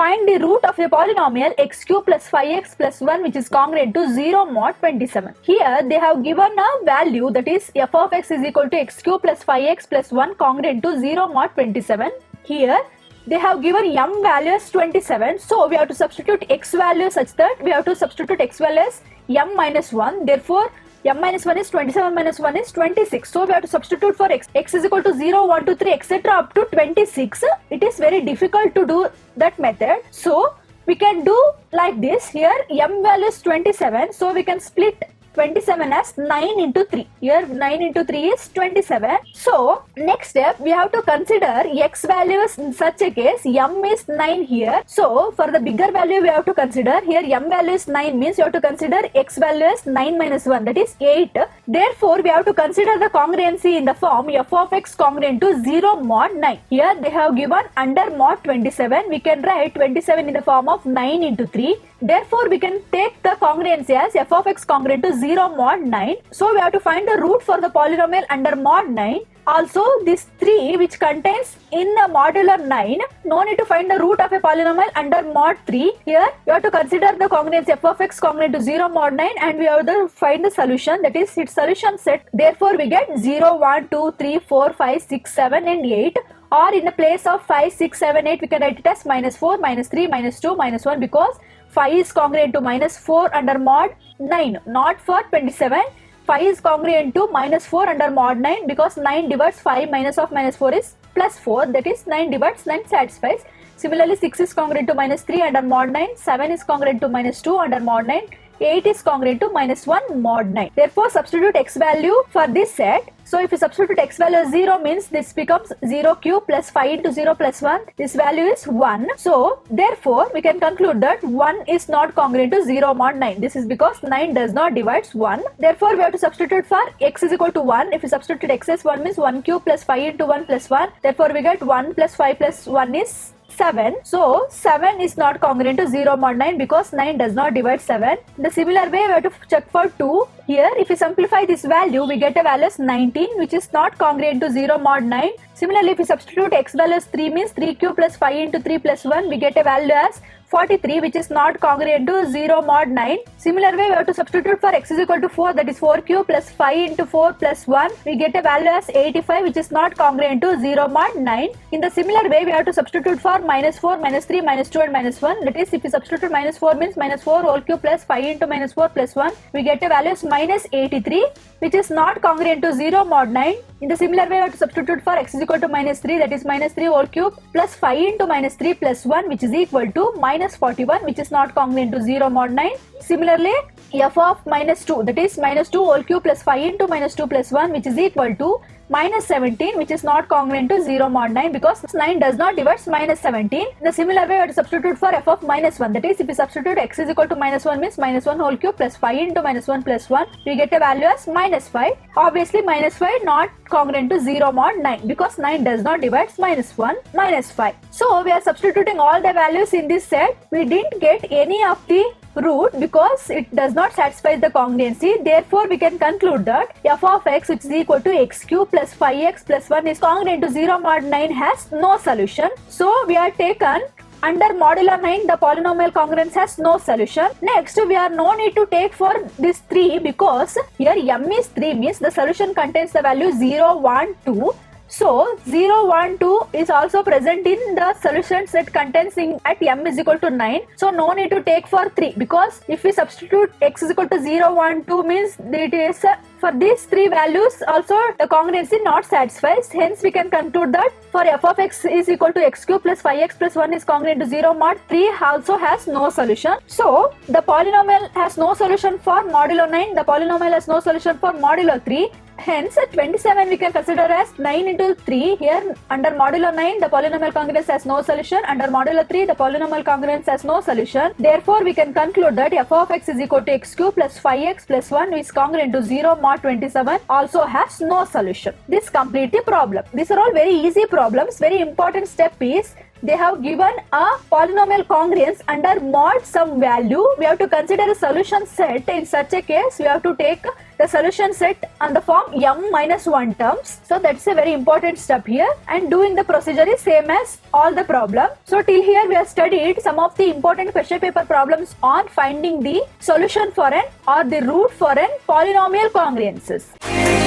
find the root of a polynomial x cube plus 5x plus 1 which is congruent to 0 mod 27. Here they have given a value, that is f of x is equal to x cube plus 5x plus 1 congruent to 0 mod 27. Here they have given m value as 27. So we have to substitute x value such that we have to substitute x value as m minus 1. Therefore m minus 1 is 27 minus 1 is 26. So we have to substitute for x. X is equal to 0, 1, 2, 3, etc. up to 26. It is very difficult to do that method. So we can do like this. Here m value is 27. So we can split 27 as 9 into 3. Here 9 into 3 is 27. So next step we have to consider x values in such a case. M is 9 here. So for the bigger value we have to consider, here m value is 9 means you have to consider x value as 9 minus 1, that is 8. Therefore we have to consider the congruency in the form f of x congruent to 0 mod 9. Here they have given under mod 27. We can write 27 in the form of 9 into 3. Therefore we can take the congruency as f of x congruent to 0 mod 9. So we have to find the root for the polynomial under mod 9. Also this 3 which contains in the modular 9, no need to find the root of a polynomial under mod 3. Here you have to consider the congruency f of x congruent to 0 mod 9 and we have to find the solution, that is its solution set. Therefore we get 0, 1, 2, 3, 4, 5, 6, 7 and 8. Or in the place of 5, 6, 7, 8 we can write it as minus 4, minus 3, minus 2, minus 1 because 5 is congruent to minus 4 under mod 9, not for 27. 5 is congruent to minus 4 under mod 9 because 9 divides 5 minus of minus 4 is plus 4, that is 9 divides 9 satisfies. Similarly 6 is congruent to minus 3 under mod 9, 7 is congruent to minus 2 under mod 9, 8 is congruent to minus 1 mod 9. Therefore substitute x value for this set. So if you substitute x value as 0 means this becomes 0 cube plus 5 into 0 plus 1. This value is 1. So therefore we can conclude that 1 is not congruent to 0 mod 9. This is because 9 does not divides 1. Therefore we have to substitute for x is equal to 1. If you substitute x as 1 means 1 cube plus 5 into 1 plus 1. Therefore we get 1 plus 5 plus 1 is 7. So 7 is not congruent to 0 mod 9 because 9 does not divide 7. In the similar way we have to check for 2. Here if we simplify this value we get a value as 19 which is not congruent to 0 mod 9. Similarly if we substitute x value as 3 means 3 cube plus 5 into 3 plus 1 we get a value as 43 which is not congruent to 0 mod 9. Similar way we have to substitute for x is equal to 4, that is 4 cube plus 5 into 4 plus 1 we get a value as 85 which is not congruent to 0 mod 9. In the similar way we have to substitute for minus 4, minus 3, minus 2 and minus 1, that is if we substitute minus 4 means minus 4 whole cube plus 5 into minus 4 plus 1 we get a value as minus 83 which is not congruent to 0 mod 9. In the similar way we have to substitute for x is equal to minus 3, that is minus 3 whole cube plus 5 into minus 3 plus 1 which is equal to minus 41 which is not congruent to 0 mod 9. Similarly f of minus 2, that is minus 2 whole cube plus 5 into minus 2 plus 1 which is equal to minus 17 which is not congruent to 0 mod 9 because 9 does not divides minus 17. In the similar way we have to substitute for f of minus 1, that is if we substitute x is equal to minus 1 means minus 1 whole cube plus 5 into minus 1 plus 1 we get a value as minus 5. Obviously minus 5 not congruent to 0 mod 9 because 9 does not divides minus 1 minus 5. So we are substituting all the values in this set. We didn't get any of the root because it does not satisfy the congruency. Therefore we can conclude that f of x which is equal to x cube plus 5x plus 1 is congruent to 0 mod 9 has no solution. So we are taken under modular 9 the polynomial congruence has no solution. Next we are no need to take for this 3 because here m is 3 means the solution contains the value 0, 1, 2. So 0, 1, 2 is also present in the solution set contains in at m is equal to 9. So no need to take for 3 because if we substitute x is equal to 0, 1, 2 means it is for these 3 values also the congruency not satisfies. Hence we can conclude that for f of x is equal to x cube plus 5x plus 1 is congruent to 0 mod 3 also has no solution. So the polynomial has no solution for modulo 9. The polynomial has no solution for modulo 3. Hence 27 we can consider as 9 into 3. Here under modulo 9 the polynomial congruence has no solution. Under modulo 3 the polynomial congruence has no solution. Therefore we can conclude that f of x is equal to x cube plus 5x plus 1 is congruent to 0 mod 27 also has no solution. This complete the problem. These are all very easy problems. Very important step is they have given a polynomial congruence under mod some value. We have to consider a solution set. In such a case, we have to take the solution set on the form m minus 1 terms. So that's a very important step here, and doing the procedure is same as all the problem. So till here we have studied some of the important question paper problems on finding the solution for an or the root for an polynomial congruences.